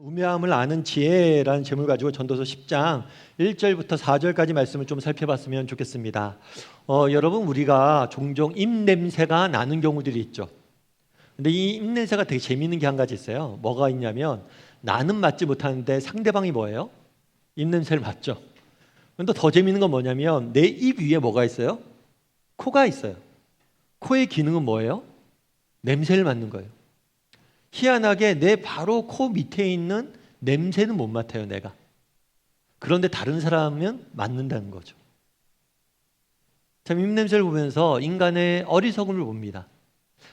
우매함을 아는 지혜라는 제목을 가지고 전도서 10장 1절부터 4절까지 말씀을 좀 살펴봤으면 좋겠습니다. 여러분, 우리가 종종 입냄새가 나는 경우들이 있죠. 근데 이 입냄새가 되게 재미있는 게 한 가지 있어요. 뭐가 있냐면 나는 맡지 못하는데 상대방이 뭐예요? 입냄새를 맡죠. 근데 더 재미있는 건 뭐냐면 내 입 위에 뭐가 있어요? 코가 있어요. 코의 기능은 뭐예요? 냄새를 맡는 거예요. 희한하게 내 바로 코 밑에 있는 냄새는 못 맡아요, 내가. 그런데 다른 사람은 맡는다는 거죠. 참, 입냄새를 보면서 인간의 어리석음을 봅니다.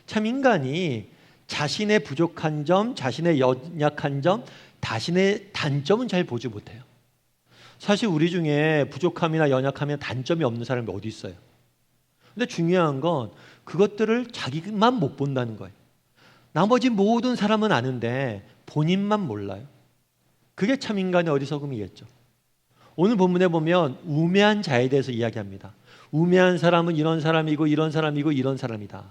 참, 인간이 자신의 부족한 점, 자신의 연약한 점, 자신의 단점은 잘 보지 못해요. 사실 우리 중에 부족함이나 연약함이나 단점이 없는 사람이 어디 있어요? 근데 중요한 건 그것들을 자기만 못 본다는 거예요. 나머지 모든 사람은 아는데 본인만 몰라요. 그게 참 인간의 어리석음이겠죠. 오늘 본문에 보면 우매한 자에 대해서 이야기합니다. 우매한 사람은 이런 사람이고 이런 사람이고 이런 사람이다.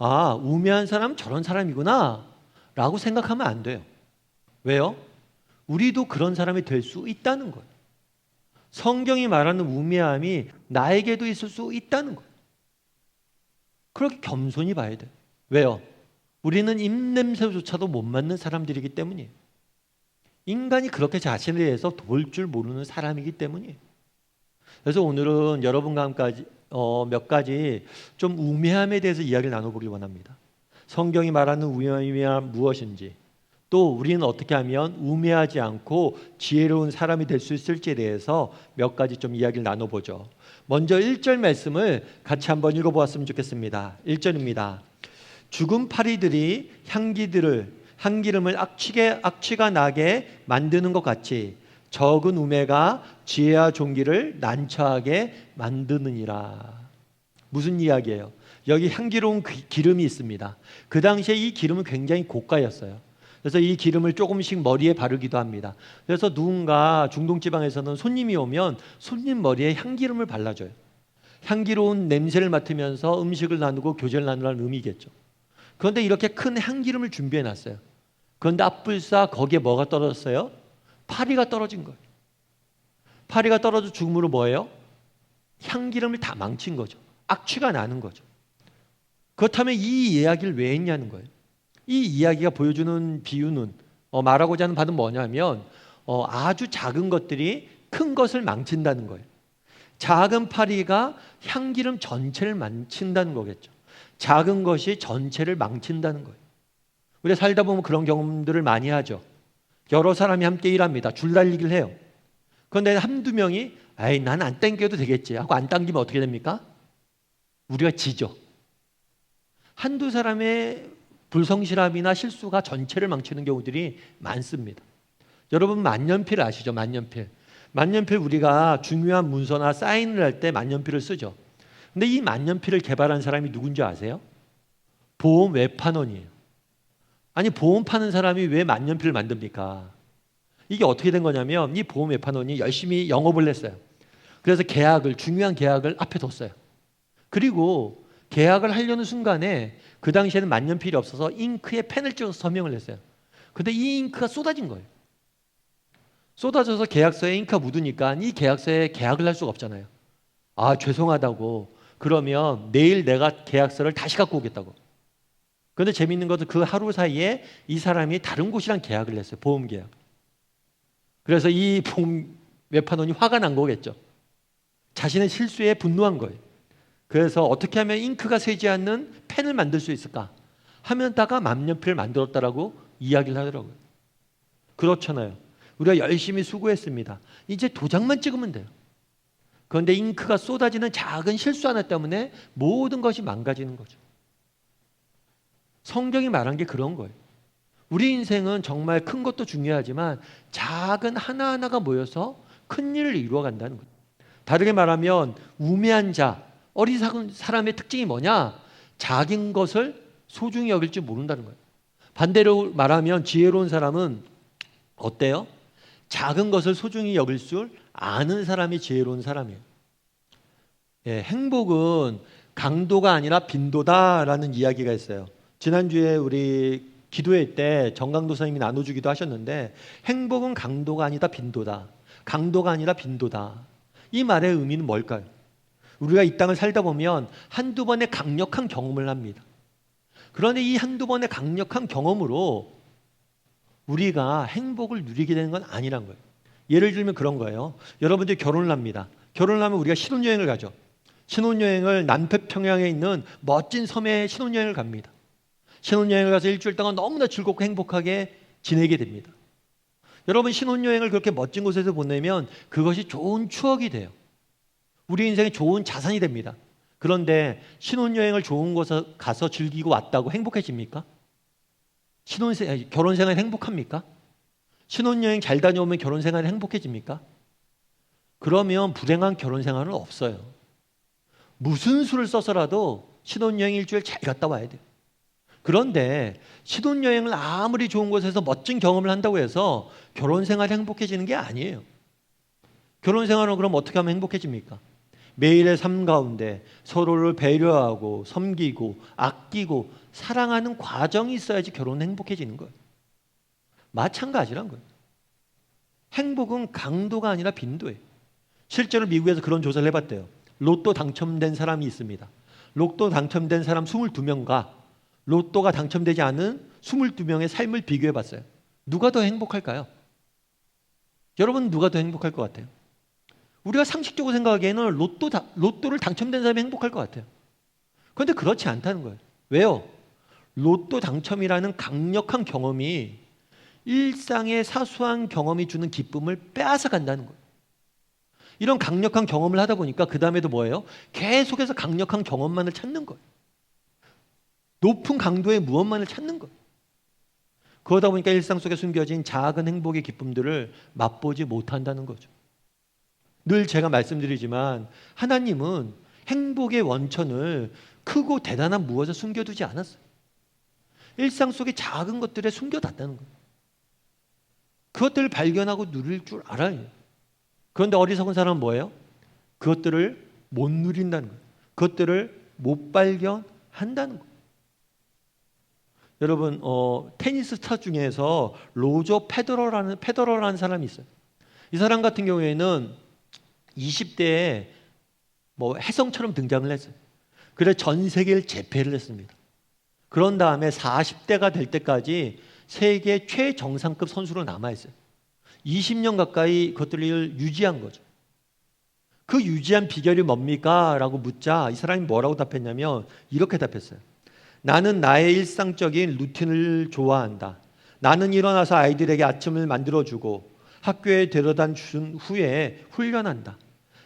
아, 우매한 사람은 저런 사람이구나 라고 생각하면 안 돼요. 왜요? 우리도 그런 사람이 될 수 있다는 거예요. 성경이 말하는 우매함이 나에게도 있을 수 있다는 거예요. 그렇게 겸손히 봐야 돼요. 왜요? 우리는 입냄새조차도 못 맡는 사람들이기 때문이에요. 인간이 그렇게 자신에 대해서 볼 줄 모르는 사람이기 때문이에요. 그래서 오늘은 여러분과 함께 몇 가지 좀 우매함에 대해서 이야기를 나눠보길 원합니다. 성경이 말하는 우매함이 무엇인지, 또 우리는 어떻게 하면 우매하지 않고 지혜로운 사람이 될 수 있을지에 대해서 몇 가지 좀 이야기를 나눠보죠. 먼저 1절 말씀을 같이 한번 읽어보았으면 좋겠습니다. 1절입니다. 죽은 파리들이 향기름을 악취가 나게 만드는 것 같이 적은 우매가 지혜와 존귀를 난처하게 만드느니라. 무슨 이야기예요? 여기 향기로운 기름이 있습니다. 그 당시에 이 기름은 굉장히 고가였어요. 그래서 이 기름을 조금씩 머리에 바르기도 합니다. 그래서 누군가 중동지방에서는 손님이 오면 손님 머리에 향기름을 발라줘요. 향기로운 냄새를 맡으면서 음식을 나누고 교제를 나누라는 의미겠죠. 그런데 이렇게 큰 향기름을 준비해 놨어요. 그런데 앞불사 거기에 뭐가 떨어졌어요? 파리가 떨어진 거예요. 파리가 떨어져 죽음으로 뭐예요? 향기름을 다 망친 거죠. 악취가 나는 거죠. 그렇다면 이 이야기를 왜 했냐는 거예요. 이 이야기가 보여주는 비유는 말하고자 하는 바는 뭐냐면 아주 작은 것들이 큰 것을 망친다는 거예요. 작은 파리가 향기름 전체를 망친다는 거겠죠. 작은 것이 전체를 망친다는 거예요. 우리가 살다 보면 그런 경험들을 많이 하죠. 여러 사람이 함께 일합니다. 줄 달리기를 해요. 그런데 한두 명이 에이, 난 안 당겨도 되겠지 하고 안 당기면 어떻게 됩니까? 우리가 지죠. 한두 사람의 불성실함이나 실수가 전체를 망치는 경우들이 많습니다. 여러분 만년필 아시죠? 만년필. 만년필 우리가 중요한 문서나 사인을 할 때 만년필을 쓰죠. 근데 이 만년필을 개발한 사람이 누군지 아세요? 보험 외판원이에요. 아니, 보험 파는 사람이 왜 만년필을 만듭니까? 이게 어떻게 된 거냐면 이 보험 외판원이 열심히 영업을 했어요. 그래서 중요한 계약을 앞에 뒀어요. 그리고 계약을 하려는 순간에 그 당시에는 만년필이 없어서 잉크에 펜을 찍어서 서명을 했어요. 근데 이 잉크가 쏟아진 거예요. 쏟아져서 계약서에 잉크가 묻으니까 이 계약서에 계약을 할 수가 없잖아요. 아, 죄송하다고. 그러면 내일 내가 계약서를 다시 갖고 오겠다고. 그런데 재미있는 것은 그 하루 사이에 이 사람이 다른 곳이랑 계약을 했어요. 보험 계약. 그래서 이 보험 외판원이 화가 난 거겠죠. 자신의 실수에 분노한 거예요. 그래서 어떻게 하면 잉크가 새지 않는 펜을 만들 수 있을까 하면다가 만년필을 만들었다라고 이야기를 하더라고요. 그렇잖아요. 우리가 열심히 수고했습니다. 이제 도장만 찍으면 돼요. 그런데 잉크가 쏟아지는 작은 실수 하나 때문에 모든 것이 망가지는 거죠. 성경이 말한 게 그런 거예요. 우리 인생은 정말 큰 것도 중요하지만 작은 하나하나가 모여서 큰 일을 이루어간다는 거예요. 다르게 말하면 우매한 자, 어리석은 사람의 특징이 뭐냐? 작은 것을 소중히 여길 줄 모른다는 거예요. 반대로 말하면 지혜로운 사람은 어때요? 작은 것을 소중히 여길 줄 아는 사람이 지혜로운 사람이에요. 예, 행복은 강도가 아니라 빈도다라는 이야기가 있어요. 지난주에 우리 기도회 때 정강도 선생님이 나눠주기도 하셨는데 행복은 강도가 아니다 빈도다. 강도가 아니라 빈도다. 이 말의 의미는 뭘까요? 우리가 이 땅을 살다 보면 한두 번의 강력한 경험을 합니다. 그런데 이 한두 번의 강력한 경험으로 우리가 행복을 누리게 되는 건 아니란 거예요. 예를 들면 그런 거예요. 여러분들이 결혼을 합니다. 결혼을 하면 우리가 신혼여행을 가죠. 신혼여행을 남태평양에 있는 멋진 섬에 신혼여행을 갑니다. 신혼여행을 가서 일주일 동안 너무나 즐겁고 행복하게 지내게 됩니다. 여러분 신혼여행을 그렇게 멋진 곳에서 보내면 그것이 좋은 추억이 돼요. 우리 인생에 좋은 자산이 됩니다. 그런데 신혼여행을 좋은 곳에 가서 즐기고 왔다고 행복해집니까? 결혼생활 행복합니까? 신혼여행 잘 다녀오면 결혼생활 행복해집니까? 그러면 불행한 결혼생활은 없어요. 무슨 수를 써서라도 신혼여행 일주일 잘 갔다 와야 돼요. 그런데 신혼여행을 아무리 좋은 곳에서 멋진 경험을 한다고 해서 결혼생활이 행복해지는 게 아니에요. 결혼생활은 그럼 어떻게 하면 행복해집니까? 매일의 삶 가운데 서로를 배려하고 섬기고 아끼고 사랑하는 과정이 있어야지 결혼은 행복해지는 거예요. 마찬가지란 거예요. 행복은 강도가 아니라 빈도예요. 실제로 미국에서 그런 조사를 해봤대요. 로또 당첨된 사람이 있습니다. 로또 당첨된 사람 22명과 로또가 당첨되지 않은 22명의 삶을 비교해봤어요. 누가 더 행복할까요? 여러분 누가 더 행복할 것 같아요? 우리가 상식적으로 생각하기에는 로또를 당첨된 사람이 행복할 것 같아요. 그런데 그렇지 않다는 거예요. 왜요? 로또 당첨이라는 강력한 경험이 일상의 사소한 경험이 주는 기쁨을 빼앗아 간다는 거예요. 이런 강력한 경험을 하다 보니까 그 다음에도 뭐예요? 계속해서 강력한 경험만을 찾는 거예요. 높은 강도의 무엇만을 찾는 거예요. 그러다 보니까 일상 속에 숨겨진 작은 행복의 기쁨들을 맛보지 못한다는 거죠. 늘 제가 말씀드리지만 하나님은 행복의 원천을 크고 대단한 무엇에 숨겨두지 않았어요. 일상 속의 작은 것들에 숨겨놨다는 거예요. 그것들을 발견하고 누릴 줄 알아야 해요. 그런데 어리석은 사람은 뭐예요? 그것들을 못 누린다는 거예요. 그것들을 못 발견한다는 거예요. 여러분 테니스 스타 중에서 로저 페더러라는 사람이 있어요. 이 사람 같은 경우에는 20대에 혜성처럼 등장을 했어요. 그래서 전 세계를 제패를 했습니다. 그런 다음에 40대가 될 때까지 세계 최정상급 선수로 남아있어요. 20년 가까이 그것들을 유지한 거죠. 그 유지한 비결이 뭡니까? 라고 묻자 이 사람이 뭐라고 답했냐면 이렇게 답했어요. 나는 나의 일상적인 루틴을 좋아한다. 나는 일어나서 아이들에게 아침을 만들어주고 학교에 데려다 준 후에 훈련한다.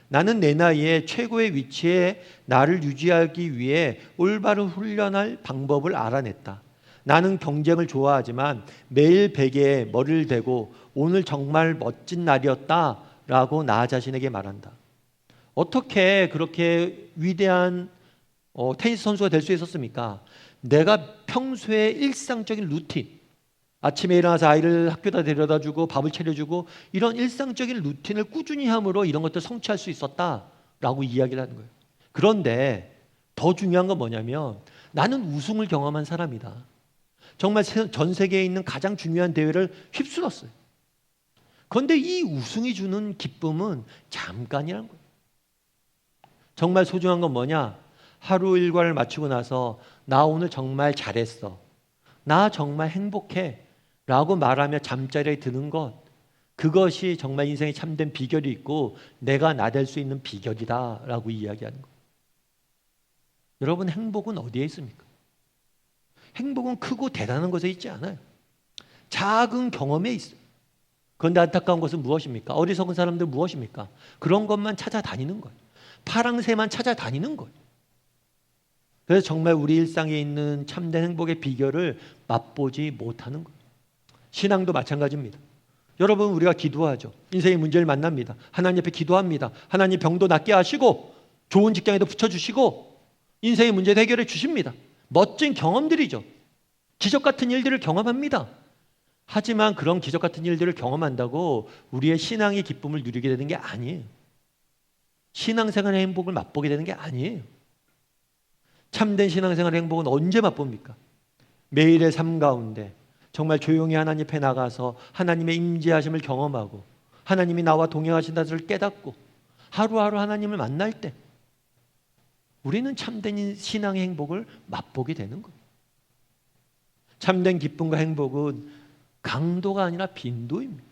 나는 내 나이에 최고의 위치에 나를 유지하기 위해 올바른 훈련할 방법을 알아냈다. 나는 경쟁을 좋아하지만 매일 베개에 머리를 대고 오늘 정말 멋진 날이었다 라고 나 자신에게 말한다. 어떻게 그렇게 위대한 테니스 선수가 될 수 있었습니까? 내가 평소에 일상적인 루틴, 아침에 일어나서 아이를 학교에다 데려다주고 밥을 차려주고 이런 일상적인 루틴을 꾸준히 함으로 이런 것들을 성취할 수 있었다라고 이야기를 하는 거예요. 그런데 더 중요한 건 뭐냐면 나는 우승을 경험한 사람이다. 정말 전 세계에 있는 가장 중요한 대회를 휩쓸었어요. 그런데 이 우승이 주는 기쁨은 잠깐이라는 거예요. 정말 소중한 건 뭐냐? 하루 일과를 마치고 나서 나 오늘 정말 잘했어. 나 정말 행복해. 라고 말하며 잠자리에 드는 것, 그것이 정말 인생에 참된 비결이 있고 내가 나 될 수 있는 비결이다 라고 이야기하는 거예요. 여러분 행복은 어디에 있습니까? 행복은 크고 대단한 것에 있지 않아요. 작은 경험에 있어요. 그런데 안타까운 것은 무엇입니까? 어리석은 사람들 무엇입니까? 그런 것만 찾아다니는 거예요. 파랑새만 찾아다니는 거예요. 그래서 정말 우리 일상에 있는 참된 행복의 비결을 맛보지 못하는 거예요. 신앙도 마찬가지입니다. 여러분 우리가 기도하죠. 인생의 문제를 만납니다. 하나님 앞에 기도합니다. 하나님 병도 낫게 하시고 좋은 직장에도 붙여주시고 인생의 문제도 해결해 주십니다. 멋진 경험들이죠. 기적 같은 일들을 경험합니다. 하지만 그런 기적 같은 일들을 경험한다고 우리의 신앙의 기쁨을 누리게 되는 게 아니에요. 신앙생활의 행복을 맛보게 되는 게 아니에요. 참된 신앙생활의 행복은 언제 맛봅니까? 매일의 삶 가운데 정말 조용히 하나님 앞에 나가서 하나님의 임재하심을 경험하고 하나님이 나와 동행하신다는 것을 깨닫고 하루하루 하나님을 만날 때 우리는 참된 신앙의 행복을 맛보게 되는 거예요. 참된 기쁨과 행복은 강도가 아니라 빈도입니다.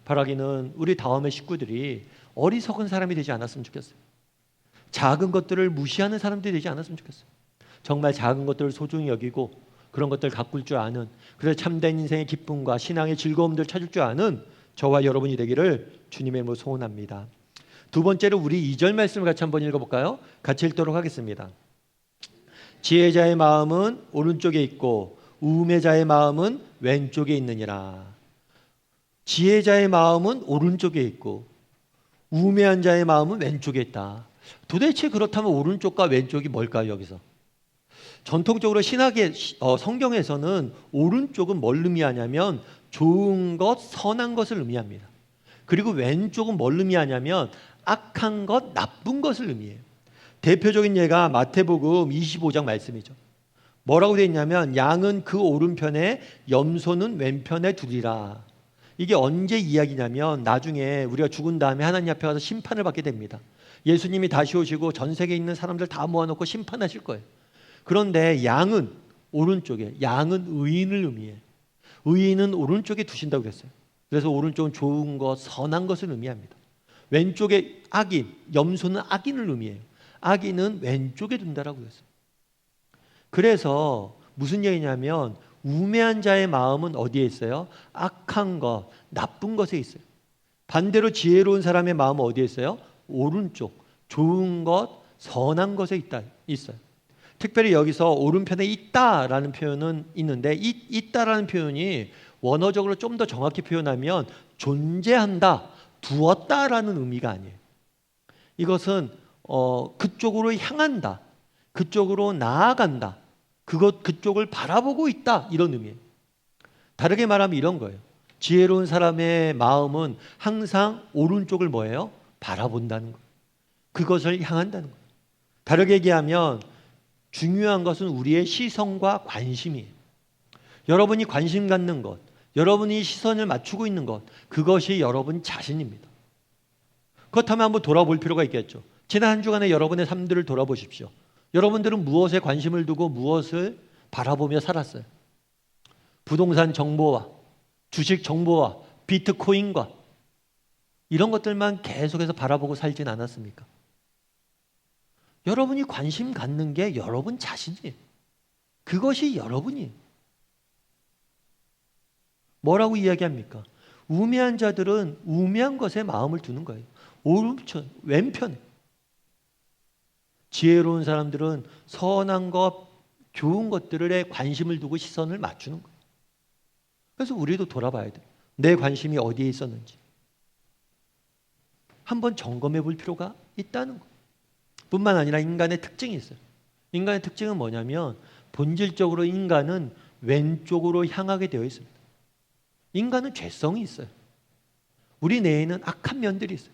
바라기는 우리 다음의 식구들이 어리석은 사람이 되지 않았으면 좋겠어요. 작은 것들을 무시하는 사람들이 되지 않았으면 좋겠어요. 정말 작은 것들을 소중히 여기고 그런 것들을 가꿀 줄 아는, 그래서 참된 인생의 기쁨과 신앙의 즐거움들을 찾을 줄 아는 저와 여러분이 되기를 주님의 이름으로 소원합니다. 두 번째로 우리 2절 말씀을 같이 한번 읽어볼까요? 같이 읽도록 하겠습니다. 지혜자의 마음은 오른쪽에 있고 우매자의 마음은 왼쪽에 있느니라. 지혜자의 마음은 오른쪽에 있고 우매한 자의 마음은 왼쪽에 있다. 도대체 그렇다면 오른쪽과 왼쪽이 뭘까요? 여기서 전통적으로 신학의 성경에서는 오른쪽은 뭘 의미하냐면 좋은 것, 선한 것을 의미합니다. 그리고 왼쪽은 뭘 의미하냐면 악한 것, 나쁜 것을 의미해요. 대표적인 예가 마태복음 25장 말씀이죠. 뭐라고 되어 있냐면 양은 그 오른편에 염소는 왼편에 두리라. 이게 언제 이야기냐면 나중에 우리가 죽은 다음에 하나님 앞에 가서 심판을 받게 됩니다. 예수님이 다시 오시고 전 세계에 있는 사람들 다 모아놓고 심판하실 거예요. 그런데 양은 오른쪽에, 양은 의인을 의미해요. 의인은 오른쪽에 두신다고 그랬어요. 그래서 오른쪽은 좋은 것, 선한 것을 의미합니다. 왼쪽에 악인, 염소는 악인을 의미해요. 악인은 왼쪽에 둔다라고 그랬어요. 그래서 무슨 얘기냐면 우매한 자의 마음은 어디에 있어요? 악한 것, 나쁜 것에 있어요. 반대로 지혜로운 사람의 마음은 어디에 있어요? 오른쪽, 좋은 것, 선한 것에 있어요. 특별히 여기서 오른편에 있다라는 표현은 있는데 있다라는 표현이 원어적으로 좀 더 정확히 표현하면 존재한다, 두었다라는 의미가 아니에요. 이것은 그쪽으로 향한다, 그쪽으로 나아간다, 그쪽을 바라보고 있다, 이런 의미예요. 다르게 말하면 이런 거예요. 지혜로운 사람의 마음은 항상 오른쪽을 뭐예요? 바라본다는 거예요. 그것을 향한다는 거예요. 다르게 얘기하면 중요한 것은 우리의 시선과 관심이에요. 여러분이 관심 갖는 것, 여러분이 시선을 맞추고 있는 것, 그것이 여러분 자신입니다. 그렇다면 한번 돌아볼 필요가 있겠죠. 지난 한 주간의 여러분의 삶들을 돌아보십시오. 여러분들은 무엇에 관심을 두고 무엇을 바라보며 살았어요? 부동산 정보와 주식 정보와 비트코인과 이런 것들만 계속해서 바라보고 살진 않았습니까? 여러분이 관심 갖는 게 여러분 자신이에요. 그것이 여러분이에요. 뭐라고 이야기합니까? 우매한 자들은 우매한 것에 마음을 두는 거예요. 오른편, 왼편에. 지혜로운 사람들은 선한 것, 좋은 것들에 관심을 두고 시선을 맞추는 거예요. 그래서 우리도 돌아봐야 돼요. 내 관심이 어디에 있었는지. 한번 점검해 볼 필요가 있다는 거예요. 뿐만 아니라 인간의 특징이 있어요. 인간의 특징은 뭐냐면 본질적으로 인간은 왼쪽으로 향하게 되어 있습니다. 인간은 죄성이 있어요. 우리 내에는 악한 면들이 있어요.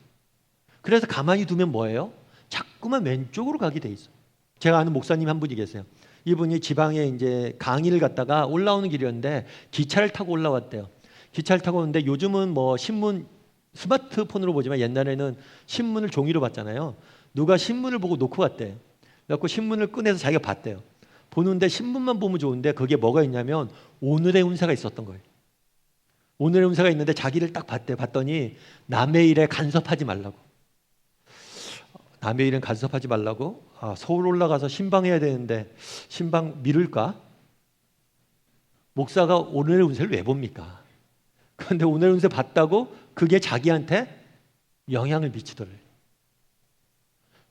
그래서 가만히 두면 뭐예요? 자꾸만 왼쪽으로 가게 돼 있어요. 제가 아는 목사님 한 분이 계세요. 이분이 지방에 이제 강의를 갔다가 올라오는 길이었는데 기차를 타고 올라왔대요. 기차를 타고 오는데 요즘은 뭐 신문 스마트폰으로 보지만 옛날에는 신문을 종이로 봤잖아요. 누가 신문을 보고 놓고 갔대. 그래서 신문을 꺼내서 자기가 봤대요. 보는데 신문만 보면 좋은데 거기에 뭐가 있냐면 오늘의 운세가 있었던 거예요. 오늘의 운세가 있는데 자기를 딱 봤대. 봤더니 남의 일에 간섭하지 말라고. 남의 일은 간섭하지 말라고? 서울 올라가서 신방해야 되는데 신방 미룰까? 목사가 오늘의 운세를 왜 봅니까? 그런데 오늘의 운세 봤다고 그게 자기한테 영향을 미치더래.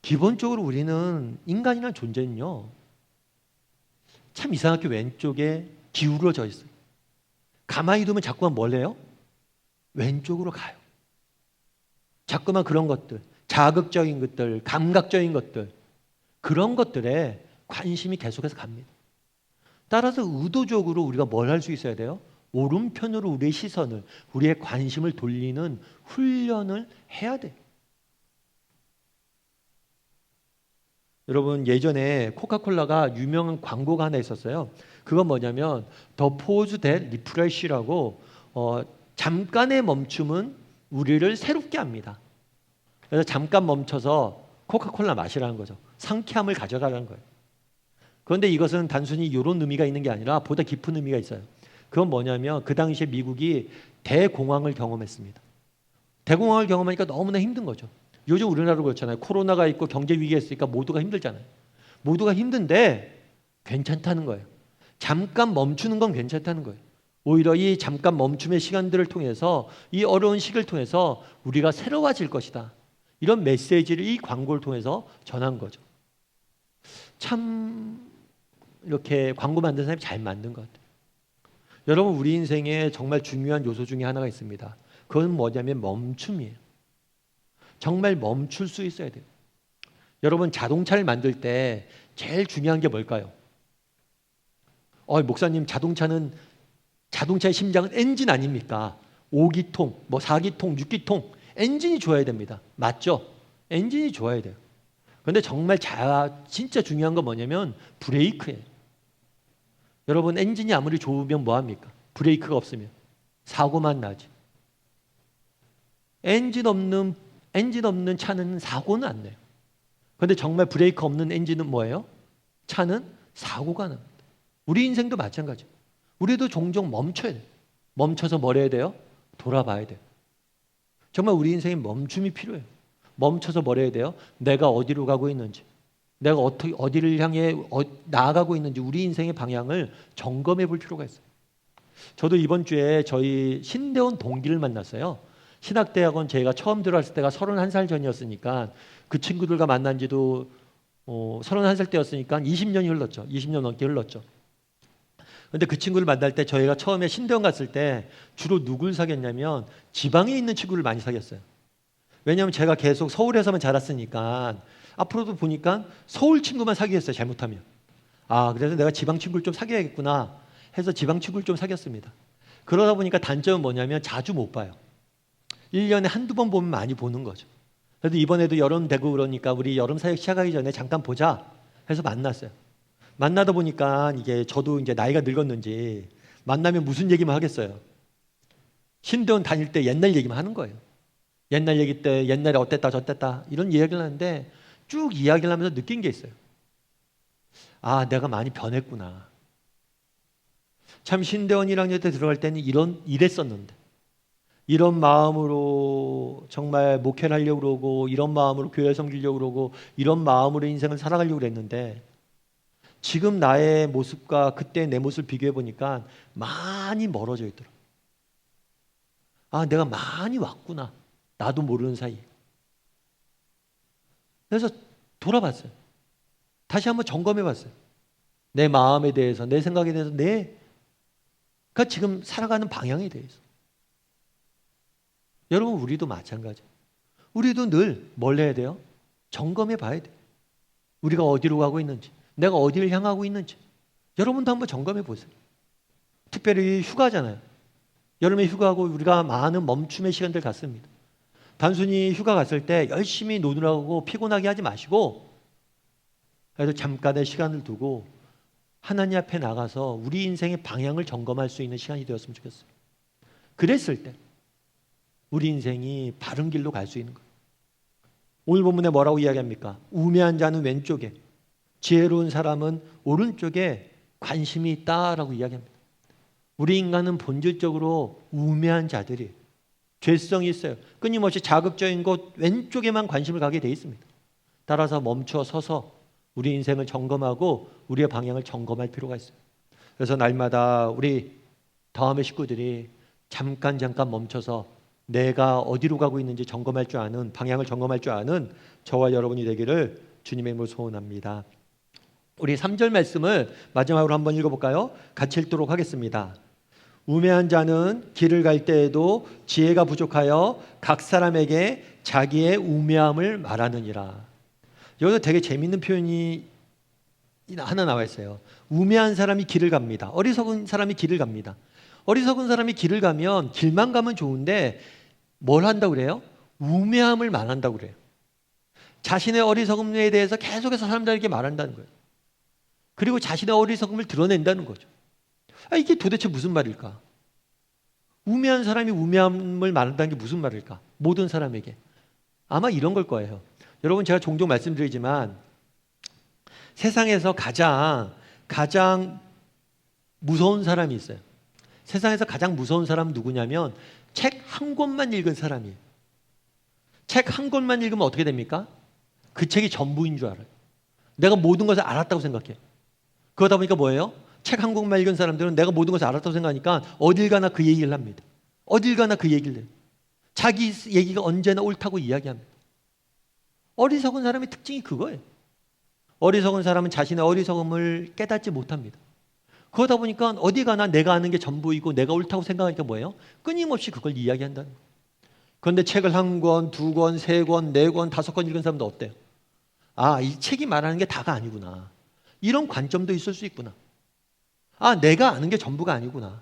기본적으로 우리는 인간이라는 존재는요, 참 이상하게 왼쪽에 기울어져 있어요. 가만히 두면 자꾸만 뭘 해요? 왼쪽으로 가요. 자꾸만 그런 것들, 자극적인 것들, 감각적인 것들, 그런 것들에 관심이 계속해서 갑니다. 따라서 의도적으로 우리가 뭘 할 수 있어야 돼요? 오른편으로 우리의 시선을, 우리의 관심을 돌리는 훈련을 해야 돼요. 여러분, 예전에 코카콜라가 유명한 광고가 하나 있었어요. 그건 뭐냐면 더 포즈 대 리프레쉬라고 잠깐의 멈춤은 우리를 새롭게 합니다. 그래서 잠깐 멈춰서 코카콜라 마시라는 거죠. 상쾌함을 가져가라는 거예요. 그런데 이것은 단순히 이런 의미가 있는 게 아니라 보다 깊은 의미가 있어요. 그건 뭐냐면 그 당시에 미국이 대공황을 경험했습니다. 대공황을 경험하니까 너무나 힘든 거죠. 요즘 우리나라도 그렇잖아요. 코로나가 있고 경제 위기가 있으니까 모두가 힘들잖아요. 모두가 힘든데 괜찮다는 거예요. 잠깐 멈추는 건 괜찮다는 거예요. 오히려 이 잠깐 멈춤의 시간들을 통해서 이 어려운 시기를 통해서 우리가 새로워질 것이다. 이런 메시지를 이 광고를 통해서 전한 거죠. 참 이렇게 광고 만든 사람이 잘 만든 것 같아요. 여러분 우리 인생에 정말 중요한 요소 중에 하나가 있습니다. 그건 뭐냐면 멈춤이에요. 정말 멈출 수 있어야 돼요. 여러분 자동차를 만들 때 제일 중요한 게 뭘까요? 목사님 자동차의 심장은 엔진 아닙니까? 5기통, 4기통, 6기통 엔진이 좋아야 됩니다. 맞죠? 엔진이 좋아야 돼요. 그런데 정말 진짜 중요한 건 뭐냐면 브레이크예요. 여러분 엔진이 아무리 좋으면 뭐합니까? 브레이크가 없으면 사고만 나지. 엔진 없는 차는 사고는 안 나요. 그런데 정말 브레이크 없는 엔진은 뭐예요? 차는 사고가 납니다. 우리 인생도 마찬가지예요. 우리도 종종 멈춰야 돼요. 멈춰서 뭘 해야 돼요? 돌아봐야 돼요. 정말 우리 인생에 멈춤이 필요해요. 멈춰서 뭘 해야 돼요? 내가 어디로 가고 있는지, 내가 어디를 향해 나아가고 있는지 우리 인생의 방향을 점검해 볼 필요가 있어요. 저도 이번 주에 저희 신대원 동기를 만났어요. 신학대학원 제가 처음 들어왔을 때가 31살 전이었으니까 그 친구들과 만난 지도 31살 때였으니까 20년이 흘렀죠. 20년 넘게 흘렀죠. 근데 그 친구를 만날 때 저희가 처음에 신대원 갔을 때 주로 누굴 사귀었냐면 지방에 있는 친구를 많이 사귀었어요. 왜냐하면 제가 계속 서울에서만 자랐으니까 앞으로도 보니까 서울 친구만 사귀었어요. 잘못하면. 그래서 내가 지방 친구를 좀 사귀어야겠구나 해서 지방 친구를 좀 사귀었습니다. 그러다 보니까 단점은 뭐냐면 자주 못 봐요. 1년에 한두 번 보면 많이 보는 거죠. 그래도 이번에도 여름 되고 그러니까 우리 여름 사역 시작하기 전에 잠깐 보자 해서 만났어요. 만나다 보니까 이게 저도 이제 나이가 늙었는지 만나면 무슨 얘기만 하겠어요. 신대원 다닐 때 옛날 얘기만 하는 거예요. 옛날 얘기 때 옛날에 어땠다 저땠다 이런 이야기를 하는데 쭉 이야기를 하면서 느낀 게 있어요. 내가 많이 변했구나. 참 신대원 1학년 때 들어갈 때는 이랬었는데 이런 마음으로 정말 목회를 하려고 그러고 이런 마음으로 교회 섬기려고 그러고 이런 마음으로 인생을 살아가려고 그랬는데 지금 나의 모습과 그때 내 모습을 비교해 보니까 많이 멀어져 있더라고요. 내가 많이 왔구나. 나도 모르는 사이에. 그래서 돌아봤어요. 다시 한번 점검해 봤어요. 내 마음에 대해서, 내 생각에 대해서, 내가 지금 살아가는 방향에 대해서. 여러분 우리도 마찬가지예요. 우리도 늘 뭘 해야 돼요? 점검해 봐야 돼요. 우리가 어디로 가고 있는지, 내가 어디를 향하고 있는지 여러분도 한번 점검해 보세요. 특별히 휴가잖아요. 여름에 휴가하고 우리가 많은 멈춤의 시간들 갖습니다. 단순히 휴가 갔을 때 열심히 노느라고 피곤하게 하지 마시고 그래도 잠깐의 시간을 두고 하나님 앞에 나가서 우리 인생의 방향을 점검할 수 있는 시간이 되었으면 좋겠어요. 그랬을 때 우리 인생이 바른 길로 갈 수 있는 거예요. 오늘 본문에 뭐라고 이야기합니까? 우매한 자는 왼쪽에, 지혜로운 사람은 오른쪽에 관심이 있다라고 이야기합니다. 우리 인간은 본질적으로 우매한 자들이 죄성이 있어요. 끊임없이 자극적인 것 왼쪽에만 관심을 가게 돼 있습니다. 따라서 멈춰 서서 우리 인생을 점검하고 우리의 방향을 점검할 필요가 있어요. 그래서 날마다 우리 다음의 식구들이 잠깐 멈춰서 내가 어디로 가고 있는지 점검할 줄 아는, 방향을 점검할 줄 아는 저와 여러분이 되기를 주님의 이름으로 소원합니다. 우리 3절 말씀을 마지막으로 한번 읽어볼까요? 같이 읽도록 하겠습니다. 우매한 자는 길을 갈 때에도 지혜가 부족하여 각 사람에게 자기의 우매함을 말하느니라. 여기서 되게 재밌는 표현이 하나 나와 있어요. 우매한 사람이 길을 갑니다. 어리석은 사람이 길을 갑니다. 어리석은 사람이 길을 가면 길만 가면 좋은데 뭘 한다고 그래요? 우매함을 말한다고 그래요. 자신의 어리석음에 대해서 계속해서 사람들에게 말한다는 거예요. 그리고 자신의 어리석음을 드러낸다는 거죠. 이게 도대체 무슨 말일까? 우매한 사람이 우매함을 말한다는 게 무슨 말일까? 모든 사람에게. 아마 이런 걸 거예요. 여러분, 제가 종종 말씀드리지만 세상에서 가장 무서운 사람이 있어요. 세상에서 가장 무서운 사람은 누구냐면 책 한 권만 읽은 사람이에요. 책 한 권만 읽으면 어떻게 됩니까? 그 책이 전부인 줄 알아요. 내가 모든 것을 알았다고 생각해요. 그러다 보니까 뭐예요? 책 한 권만 읽은 사람들은 내가 모든 것을 알았다고 생각하니까 어딜 가나 그 얘기를 합니다. 어딜 가나 그 얘기를 해요. 자기 얘기가 언제나 옳다고 이야기합니다. 어리석은 사람의 특징이 그거예요. 어리석은 사람은 자신의 어리석음을 깨닫지 못합니다. 그러다 보니까 어디 가나 내가 아는 게 전부이고 내가 옳다고 생각하니까 뭐예요? 끊임없이 그걸 이야기한다는 거예요. 그런데 책을 한 권, 두 권, 세 권, 네 권, 다섯 권 읽은 사람도 어때요? 이 책이 말하는 게 다가 아니구나. 이런 관점도 있을 수 있구나. 내가 아는 게 전부가 아니구나.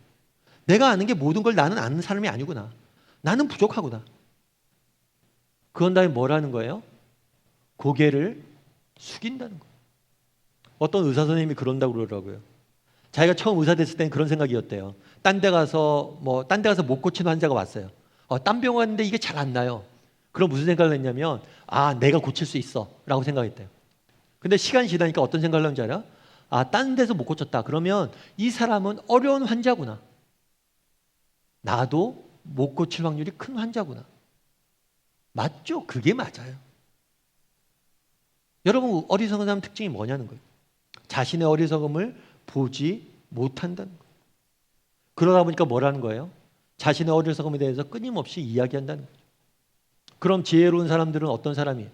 내가 아는 게 모든 걸 나는 아는 사람이 아니구나. 나는 부족하구나. 그런 다음에 뭐라는 거예요? 고개를 숙인다는 거예요. 어떤 의사 선생님이 그런다고 그러더라고요. 자기가 처음 의사 됐을 때는 그런 생각이었대요. 딴 데 가서 못 고치는 환자가 왔어요. 딴 병원 갔는데 이게 잘 안 나요. 그럼 무슨 생각을 했냐면 내가 고칠 수 있어 라고 생각했대요. 근데 시간이 지나니까 어떤 생각을 하는지 알아? 딴 데서 못 고쳤다. 그러면 이 사람은 어려운 환자구나. 나도 못 고칠 확률이 큰 환자구나. 맞죠? 그게 맞아요. 여러분, 어리석은 사람 특징이 뭐냐는 거예요. 자신의 어리석음을 보지 못한다는 거예요. 그러다 보니까 뭐라는 거예요? 자신의 어리석음에 대해서 끊임없이 이야기한다는 거죠. 그럼 지혜로운 사람들은 어떤 사람이에요?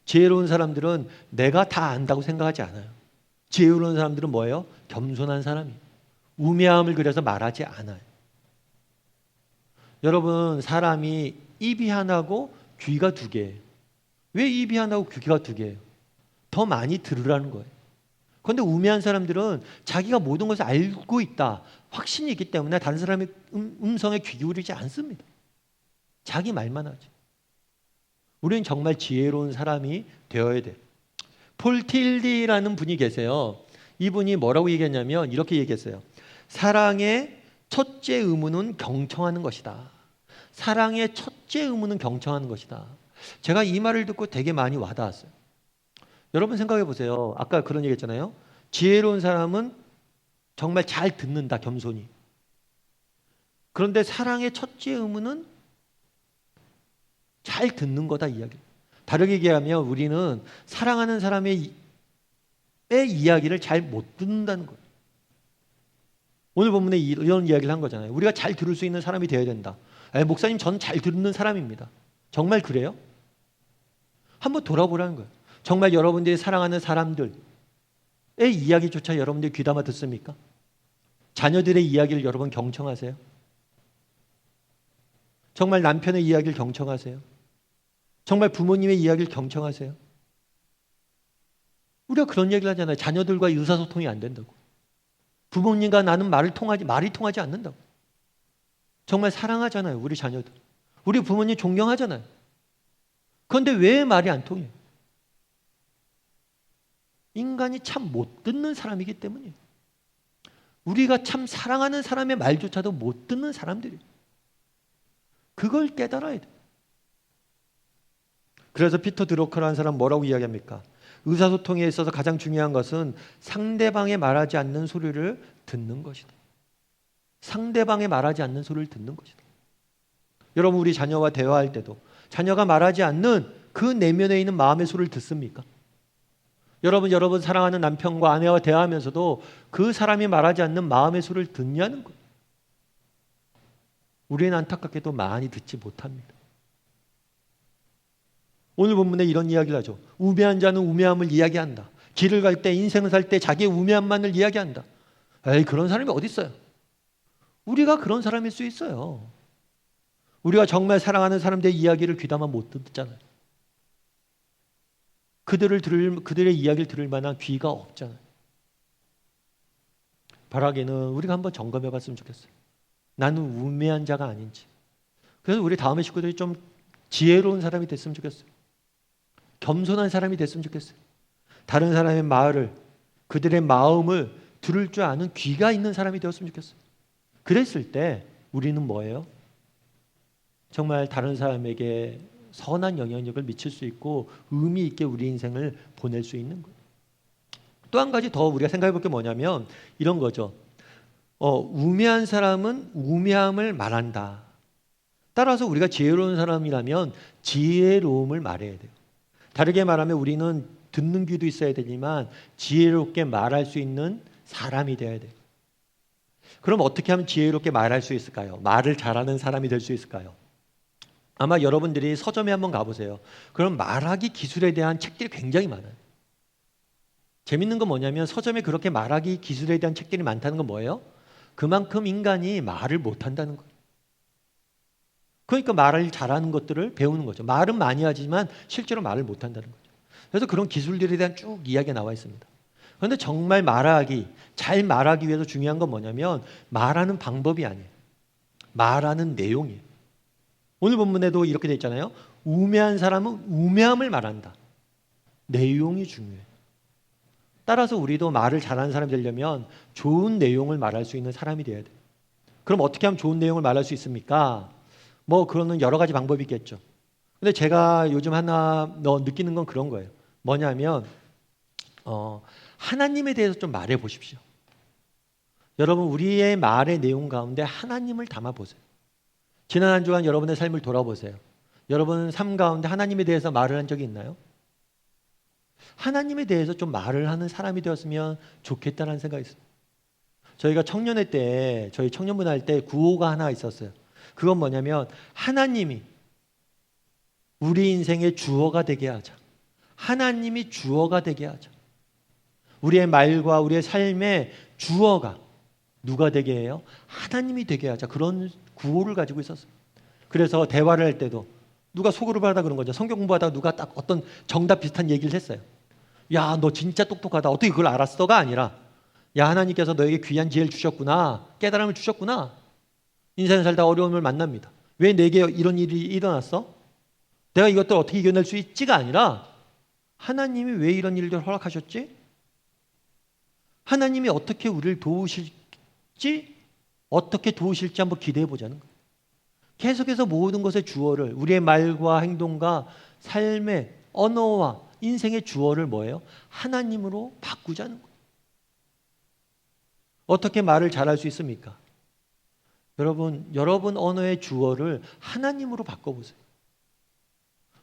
지혜로운 사람들은 내가 다 안다고 생각하지 않아요. 지혜로운 사람들은 뭐예요? 겸손한 사람이에요. 우매함을 그려서 말하지 않아요. 여러분, 사람이 입이 하나고 귀가 두 개예요. 왜 입이 하나고 귀가 두 개예요? 더 많이 들으라는 거예요. 그런데 우매한 사람들은 자기가 모든 것을 알고 있다, 확신이 있기 때문에 다른 사람의 음성에 귀 기울이지 않습니다. 자기 말만 하죠. 우리는 정말 지혜로운 사람이 되어야 돼요. 폴 틸리라는 분이 계세요. 이분이 뭐라고 얘기했냐면 이렇게 얘기했어요. 사랑의 첫째 의무는 경청하는 것이다. 사랑의 첫째 의무는 경청하는 것이다. 제가 이 말을 듣고 되게 많이 와닿았어요. 여러분 생각해 보세요. 아까 그런 얘기 했잖아요. 지혜로운 사람은 정말 잘 듣는다, 겸손히. 그런데 사랑의 첫째 의무는 잘 듣는 거다, 이야기. 다르게 얘기하면 우리는 사랑하는 사람의 이야기를 잘 못 듣는다는 거예요. 오늘 본문에 이런 이야기를 한 거잖아요. 우리가 잘 들을 수 있는 사람이 되어야 된다. 목사님, 저는 잘 듣는 사람입니다. 정말 그래요? 한번 돌아보라는 거예요. 정말 여러분들이 사랑하는 사람들의 이야기조차 여러분들이 귀담아 듣습니까? 자녀들의 이야기를 여러분 경청하세요? 정말 남편의 이야기를 경청하세요? 정말 부모님의 이야기를 경청하세요? 우리가 그런 얘기를 하잖아요. 자녀들과 의사소통이 안 된다고. 부모님과 나는 말이 통하지 않는다고. 정말 사랑하잖아요, 우리 자녀들. 우리 부모님 존경하잖아요. 그런데 왜 말이 안 통해요? 인간이 참 못 듣는 사람이기 때문이에요. 우리가 참 사랑하는 사람의 말조차도 못 듣는 사람들이에요. 그걸 깨달아야 돼요. 그래서 피터 드로커라는 사람 뭐라고 이야기합니까? 의사소통에 있어서 가장 중요한 것은 상대방의 말하지 않는 소리를 듣는 것이다. 상대방의 말하지 않는 소리를 듣는 것이다. 여러분, 우리 자녀와 대화할 때도 자녀가 말하지 않는 그 내면에 있는 마음의 소리를 듣습니까? 여러분 사랑하는 남편과 아내와 대화하면서도 그 사람이 말하지 않는 마음의 소리를 듣냐는 거예요. 우리는 안타깝게도 많이 듣지 못합니다. 오늘 본문에 이런 이야기를 하죠. 우매한 자는 우매함을 이야기한다. 길을 갈 때, 인생을 살 때 자기의 우매함만을 이야기한다. 그런 사람이 어디 있어요? 우리가 그런 사람일 수 있어요. 우리가 정말 사랑하는 사람들의 이야기를 귀담아 못 듣잖아요. 그들의 이야기를 들을 만한 귀가 없잖아요. 바라기는 우리가 한번 점검해 봤으면 좋겠어요. 나는 우매한 자가 아닌지. 그래서 우리 다음의 식구들이 좀 지혜로운 사람이 됐으면 좋겠어요. 겸손한 사람이 됐으면 좋겠어요. 다른 사람의 말을, 그들의 마음을 들을 줄 아는 귀가 있는 사람이 되었으면 좋겠어요. 그랬을 때 우리는 뭐예요? 정말 다른 사람에게 선한 영향력을 미칠 수 있고 의미 있게 우리 인생을 보낼 수 있는 거예요. 또 한 가지 더 우리가 생각해 볼 게 뭐냐면 이런 거죠. 우매한 사람은 우매함을 말한다. 따라서 우리가 지혜로운 사람이라면 지혜로움을 말해야 돼요. 다르게 말하면 우리는 듣는 귀도 있어야 되지만 지혜롭게 말할 수 있는 사람이 되어야 돼요. 그럼 어떻게 하면 지혜롭게 말할 수 있을까요? 말을 잘하는 사람이 될 수 있을까요? 아마 여러분들이 서점에 한번 가보세요. 그럼 말하기 기술에 대한 책들이 굉장히 많아요. 재밌는 건 뭐냐면 서점에 그렇게 말하기 기술에 대한 책들이 많다는 건 뭐예요? 그만큼 인간이 말을 못한다는 거예요. 그러니까 말을 잘하는 것들을 배우는 거죠. 말은 많이 하지만 실제로 말을 못한다는 거죠. 그래서 그런 기술들에 대한 쭉 이야기가 나와 있습니다. 그런데 정말 잘 말하기 위해서 중요한 건 뭐냐면 말하는 방법이 아니에요. 말하는 내용이에요. 오늘 본문에도 이렇게 돼 있잖아요. 우매한 사람은 우매함을 말한다. 내용이 중요해요. 따라서 우리도 말을 잘하는 사람이 되려면 좋은 내용을 말할 수 있는 사람이 되어야 돼요. 그럼 어떻게 하면 좋은 내용을 말할 수 있습니까? 그러는 여러 가지 방법이 있겠죠. 근데 제가 요즘 하나 느끼는 건 그런 거예요. 뭐냐면 하나님에 대해서 좀 말해 보십시오. 여러분 우리의 말의 내용 가운데 하나님을 담아 보세요. 지난 한 주간 여러분의 삶을 돌아보세요. 여러분 삶 가운데 하나님에 대해서 말을 한 적이 있나요? 하나님에 대해서 좀 말을 하는 사람이 되었으면 좋겠다는 생각이 있어요. 저희가 청년회 때 저희 청년문 할 때 구호가 하나 있었어요. 그건 뭐냐면 하나님이 우리 인생의 주어가 되게 하자. 하나님이 주어가 되게 하자. 우리의 말과 우리의 삶의 주어가 누가 되게 해요? 하나님이 되게 하자. 그런 구호를 가지고 있었어요. 그래서 대화를 할 때도 누가 속으로 하다 그런 거죠. 성경 공부하다가 누가 딱 어떤 정답 비슷한 얘기를 했어요. 야, 너 진짜 똑똑하다. 어떻게 그걸 알았어가 아니라 야, 하나님께서 너에게 귀한 지혜를 주셨구나. 깨달음을 주셨구나. 인생을 살다 어려움을 만납니다. 왜 내게 이런 일이 일어났어? 내가 이것들 어떻게 이겨낼 수 있지가 아니라 하나님이 왜 이런 일들을 허락하셨지? 하나님이 어떻게 우리를 도우실지, 어떻게 도우실지 한번 기대해 보자는 거예요. 계속해서 모든 것의 주어를 우리의 말과 행동과 삶의 언어와 인생의 주어를 뭐예요? 하나님으로 바꾸자는 거예요. 어떻게 말을 잘할 수 있습니까? 여러분 언어의 주어를 하나님으로 바꿔보세요.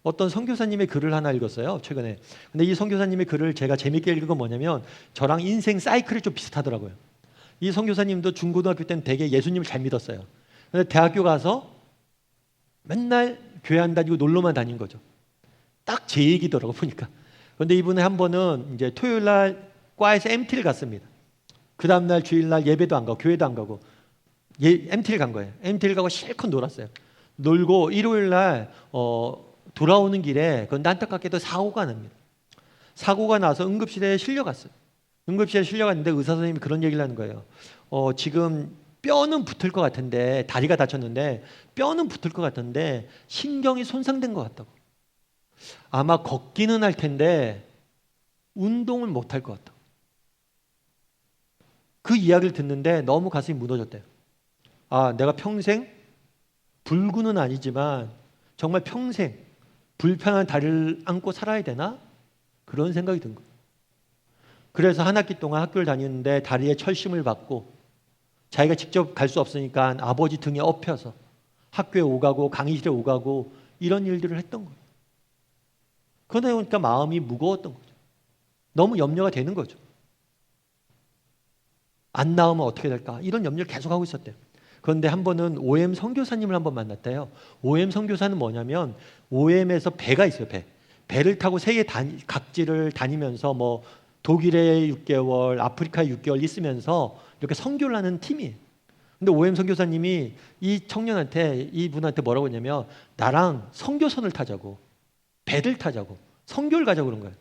어떤 선교사님의 글을 하나 읽었어요, 최근에. 근데 이 선교사님의 글을 제가 재밌게 읽은 건 뭐냐면 저랑 인생 사이클이 좀 비슷하더라고요. 이 선교사님도 중고등학교 때는 되게 예수님을 잘 믿었어요. 근데 대학교 가서 맨날 교회 안 다니고 놀러만 다닌 거죠. 딱 제 얘기더라고 보니까. 그런데 이분은 한 번은 이제 토요일 날 과에서 MT를 갔습니다. 그 다음날 주일날 예배도 안 가고 교회도 안 가고 MT를 간 거예요. MT를 가고 실컷 놀았어요. 놀고 일요일날 돌아오는 길에 그건 안타깝게도 사고가 납니다. 사고가 나서 응급실에 실려갔어요. 응급실에 실려갔는데 의사 선생님이 그런 얘기를 하는 거예요. 지금 뼈는 붙을 것 같은데 다리가 다쳤는데 뼈는 붙을 것 같은데 신경이 손상된 것 같다고. 아마 걷기는 할 텐데 운동을 못 할 것 같다고. 그 이야기를 듣는데 너무 가슴이 무너졌대요. 내가 평생 불구는 아니지만 정말 평생 불편한 다리를 안고 살아야 되나? 그런 생각이 든 거예요. 그래서 한 학기 동안 학교를 다니는데 다리에 철심을 받고 자기가 직접 갈 수 없으니까 아버지 등에 업혀서 학교에 오가고 강의실에 오가고 이런 일들을 했던 거예요. 그러다 보니까 마음이 무거웠던 거죠. 너무 염려가 되는 거죠. 안 나오면 어떻게 될까? 이런 염려를 계속하고 있었대요. 그런데 한 번은 OM 선교사님을 한번 만났대요. OM 선교사는 뭐냐면 OM에서 배가 있어요. 배를 타고 세계 각지를 다니면서 독일에 6개월, 아프리카에 6개월 있으면서 이렇게 선교를 하는 팀이에요. 근데 OM 선교사님이 이분한테 뭐라고 했냐면 나랑 선교선을 타자고, 배를 타자고, 선교를 가자고 그런 거예요.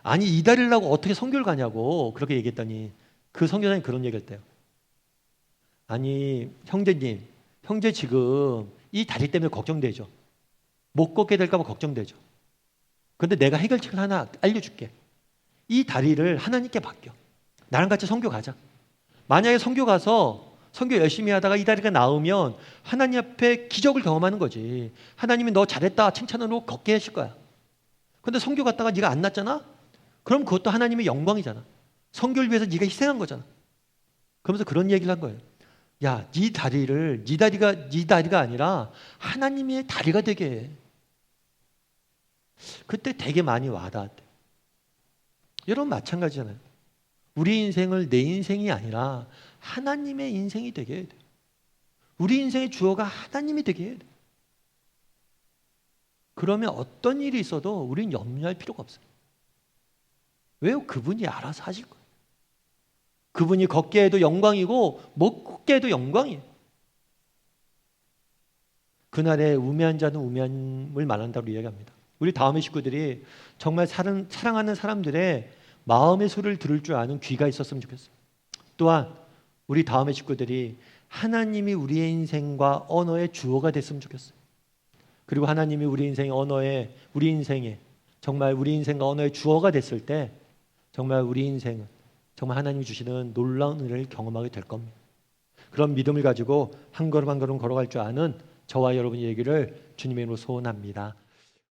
아니 이 다리를 하고 어떻게 선교를 가냐고 그렇게 얘기했더니 그 선교사님이 그런 얘기를 했대요. 아니 형제님, 형제 지금 이 다리 때문에 걱정되죠. 못 걷게 될까 봐 걱정되죠. 그런데 내가 해결책을 하나 알려줄게. 이 다리를 하나님께 맡겨. 나랑 같이 선교 가자. 만약에 선교 가서 선교 열심히 하다가 이 다리가 나으면 하나님 앞에 기적을 경험하는 거지. 하나님이 너 잘했다 칭찬으로 걷게 하실 거야. 근데 선교 갔다가 네가 안 났잖아? 그럼 그것도 하나님의 영광이잖아. 선교를 위해서 네가 희생한 거잖아. 그러면서 그런 얘기를 한 거예요. 야, 네 다리가 아니라 하나님의 다리가 되게 해. 그때 되게 많이 와닿았대. 여러분 마찬가지잖아요. 우리 인생을 내 인생이 아니라 하나님의 인생이 되게 해야 돼. 우리 인생의 주어가 하나님이 되게 해야 돼. 그러면 어떤 일이 있어도 우리는 염려할 필요가 없어요. 왜요? 그분이 알아서 하실 거예요. 그분이 걷게 해도 영광이고 못 걷게 해도 영광이에요. 그날의 우매한 자는 우매함을 말한다고 이야기합니다. 우리 다음의 식구들이 정말 사랑하는 사람들의 마음의 소리를 들을 줄 아는 귀가 있었으면 좋겠어요. 또한 우리 다음의 식구들이 하나님이 우리의 인생과 언어의 주어가 됐으면 좋겠어요. 그리고 하나님이 우리 인생의 언어에 우리 인생에 정말 우리 인생과 언어의 주어가 됐을 때 정말 우리 인생은 정말 하나님이 주시는 놀라운 은혜를 경험하게 될 겁니다. 그런 믿음을 가지고 한 걸음 한 걸음 걸어갈 줄 아는 저와 여러분이 되기를 주님의 이름으로 소원합니다.